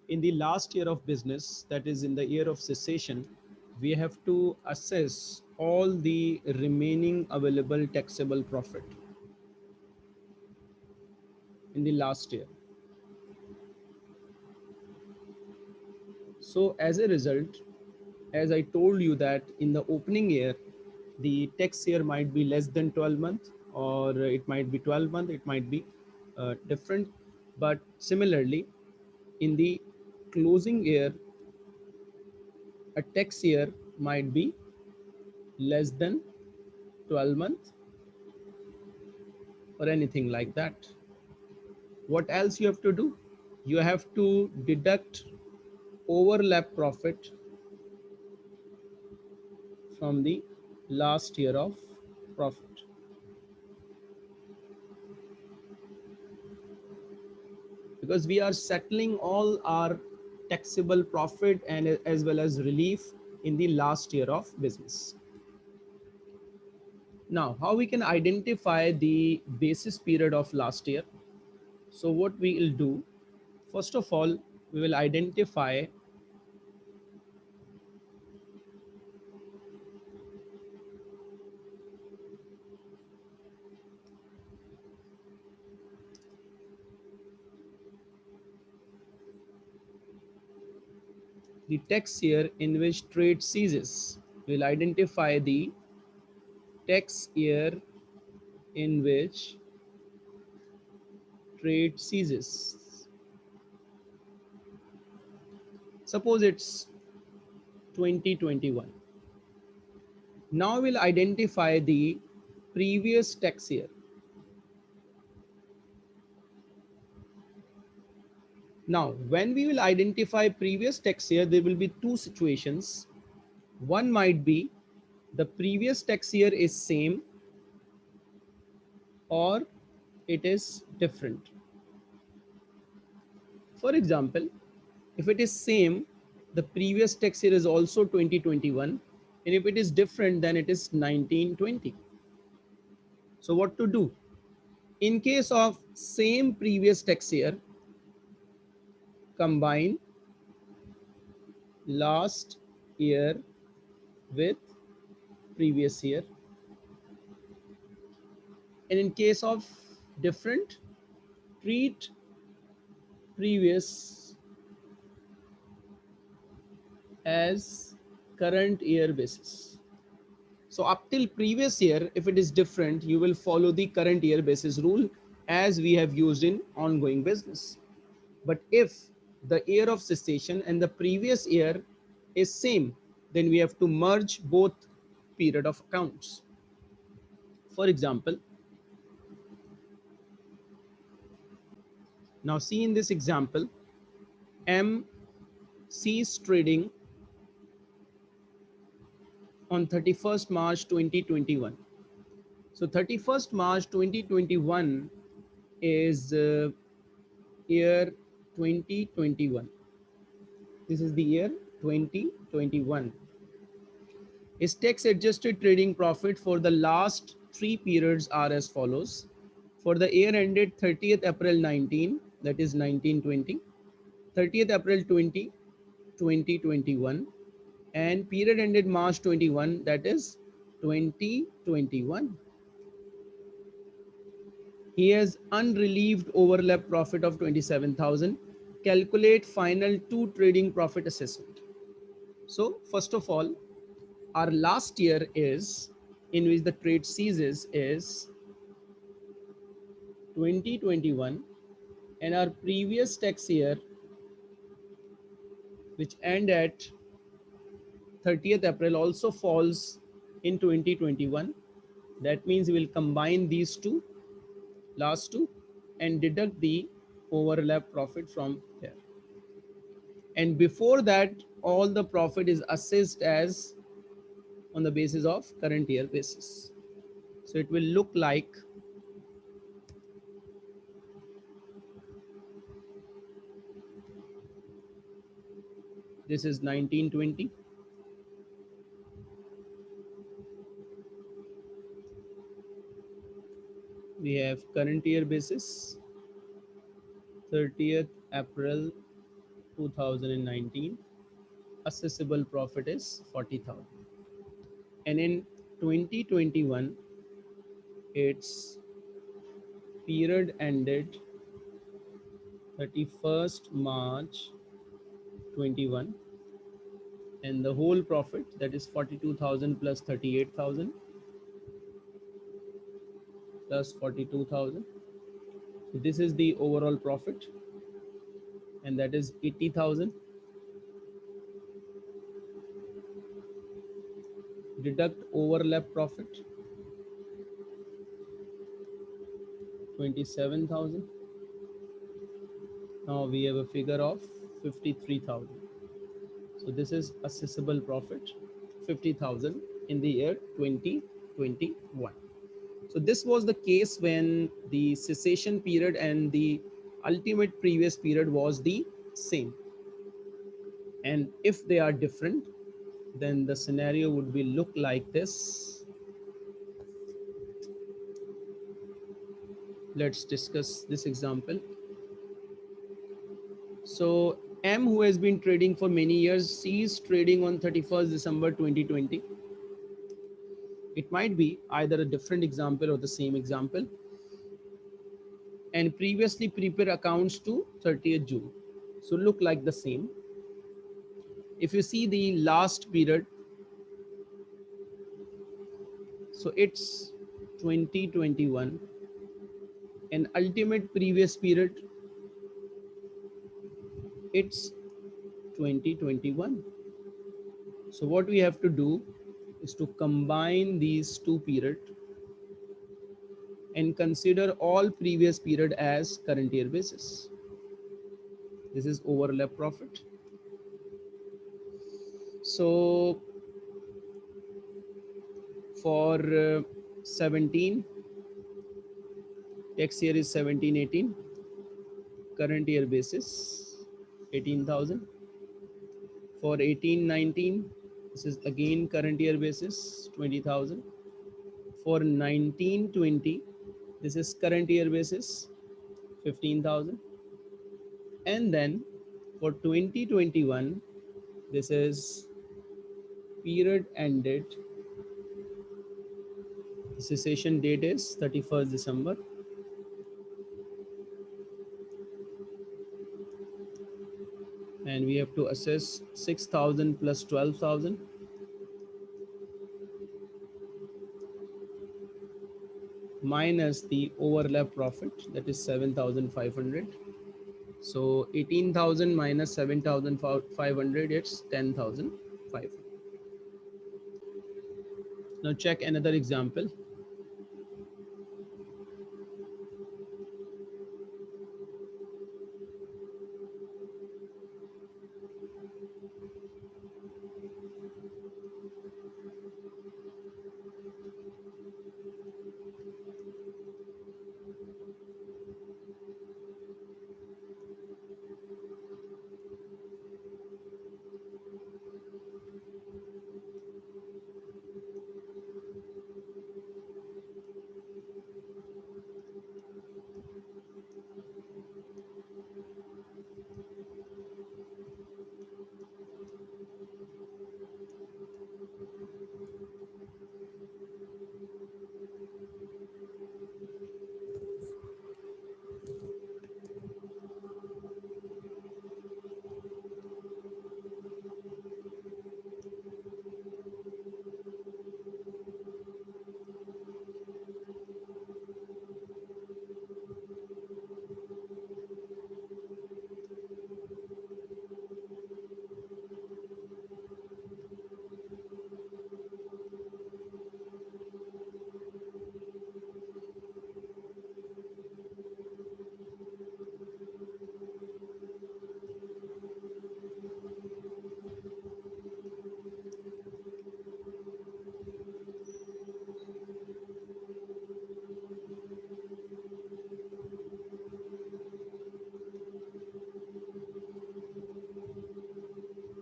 In the last year of business, that is in the year of cessation, we have to assess all the remaining available taxable profit in the last year. So as a result, as I told you that in the opening year, the tax year might be less than 12 months, or it might be 12 months, it might be different. But similarly, in the closing year, a tax year might be less than 12 months or anything like that. What else you have to do? You have to deduct overlap profit from the last year of profit, because we are settling all our taxable profit and as well as relief in the last year of business. Now, how we can identify the basis period of last year? So what we will do, first of all, we will identify the tax year in which trade ceases. We will identify the tax year in which trade ceases. Suppose it's 2021. Now we'll identify the previous tax year. Now, when we will identify previous tax year, there will be two situations. One might be the previous tax year is same or it is different. For example, if it is same, the previous tax year is also 2021, and if it is different, then it is 1920. So what to do? In case of same previous tax year, combine last year with previous year, and in case of different, treat previous as current year basis. So up till previous year, if it is different, you will follow the current year basis rule as we have used in ongoing business. But if the year of cessation and the previous year is same, then we have to merge both period of accounts. For example, now see in this example, M ceased trading on 31st March 2021. So 31st March 2021 is year 2021. This is the year 2021. His tax adjusted trading profit for the last three periods are as follows. For the year ended 30th April 19, that is 1920, 30th April 20, 2021, and period ended March 21, that is 2021. He has unrelieved overlap profit of 27,000. Calculate final two trading profit assessment. So first of all, our last year is in which the trade ceases is 2021, and our previous tax year, which end at 30th April, also falls in 2021. That means we will combine these two, last two, and deduct the overlap profit from here. And before that, all the profit is assessed as on the basis of current year basis. So it will look like this is 1920. We have current year basis 30th April 2019, assessable profit is 40,000. And in 2021, its period ended 31st March 21, and the whole profit, that is 42,000 plus 38,000 plus 42,000. So this is the overall profit, and that is 80,000. Deduct overlap profit, 27,000. Now we have a figure of 53,000. So this is assessable profit, 50,000 in the year 2021. So this was the case when the cessation period and the ultimate previous period was the same. And if they are different, then the scenario would be look like this. Let's discuss this example. So M, who has been trading for many years, ceased trading on 31st December 2020. It might be either a different example or the same example. And previously prepared accounts to 30th June. So look like the same. If you see the last period, so it's 2021, and ultimate previous period, it's 2021. So what we have to do is to combine these two periods and consider all previous period as current year basis. This is overlap profit. So for 17, tax year is 17-18, current year basis 18,000. For 18-19, this is again current year basis 20,000. For 19-20, this is current year basis 15,000. And then for 2021, this is period ended. The cessation date is 31st December. And we have to assess 6,000 plus 12,000. Minus the overlap profit, that is 7,500. So 18,000 minus 7,500, it's 10,500. Now check another example.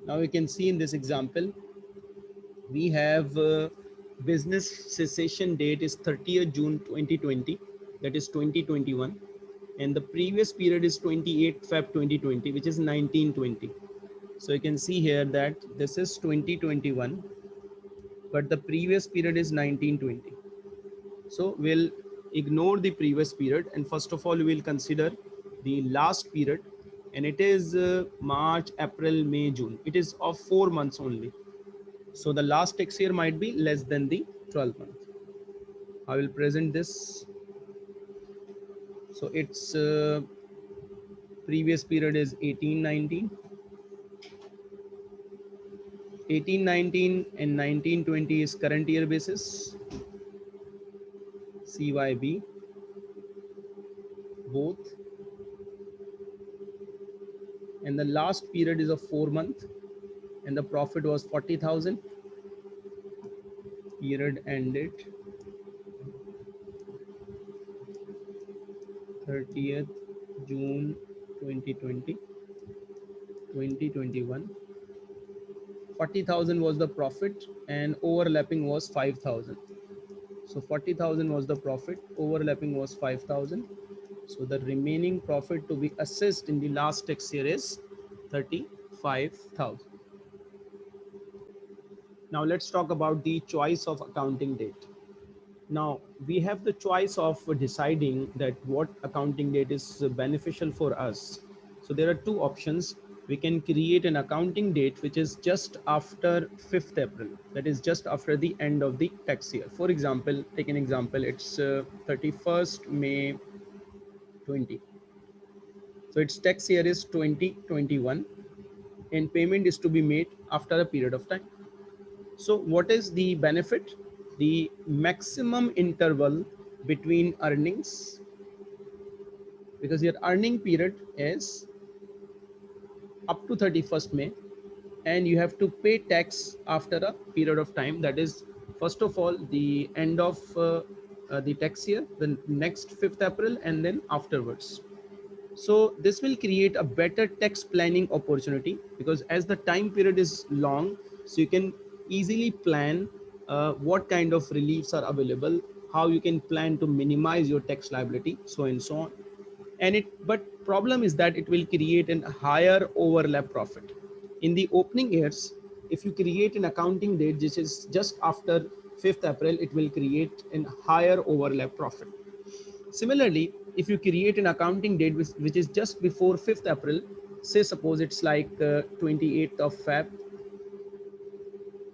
Now you can see in this example, we have business cessation date is 30th June 2020, that is 2021. and the previous period is 28 Feb 2020, which is 1920. So you can see here that this is 2021, but the previous period is 1920. So we'll ignore the previous period, and first of all we will consider the last period, and it is March, April, May, June. It is of 4 months only. So the last tax year might be less than the 12 months. I will present this. So its previous period is 1819. 1819 and 1920 is current year basis, CYB both, and the last period is a 4 month, and the profit was 40,000. Period ended 30th June 2020. 2021, 40,000 was the profit and overlapping was 5,000. So 40,000 was the profit, overlapping was 5,000. So the remaining profit to be assessed in the last tax year is 35,000. Now let's talk about the choice of accounting date. Now we have the choice of deciding that what accounting date is beneficial for us. So there are two options. We can create an accounting date which is just after 5th April, that is just after the end of the tax year. For example, take an example, it's 31st May 20. So its tax year is 2021 and payment is to be made after a period of time. So what is the benefit? The maximum interval between earnings, because your earning period is up to 31st May and you have to pay tax after a period of time, that is first of all the end of the tax year, the next 5th April, and then afterwards. So this will create a better tax planning opportunity, because as the time period is long, so you can easily plan what kind of reliefs are available, how you can plan to minimize your tax liability, so and so on. And but problem is that it will create a higher overlap profit. In the opening years, if you create an accounting date which is just after 5th April, it will create a higher overlap profit. Similarly, if you create an accounting date which is just before 5th April, say suppose it's like 28th of Feb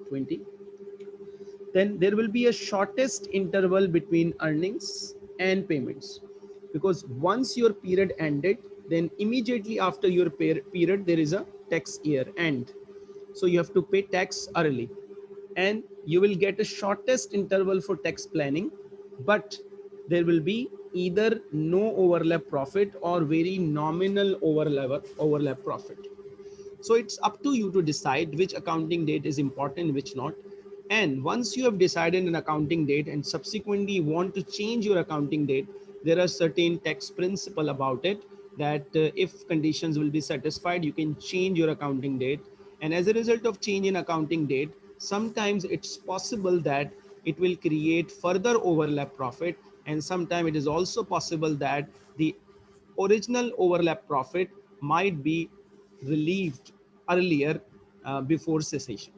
20, then there will be a shortest interval between earnings and payments, because once your period ended, then immediately after your period there is a tax year end, so you have to pay tax early and you will get a shortest interval for tax planning, but there will be either no overlap profit or very nominal overlap profit. So it's up to you to decide which accounting date is important, which not. And once you have decided an accounting date and subsequently want to change your accounting date, there are certain tax principle about it, that if conditions will be satisfied, you can change your accounting date. And as a result of change in accounting date, sometimes it's possible that it will create further overlap profit. And sometimes it is also possible that the original overlap profit might be relieved earlier before cessation.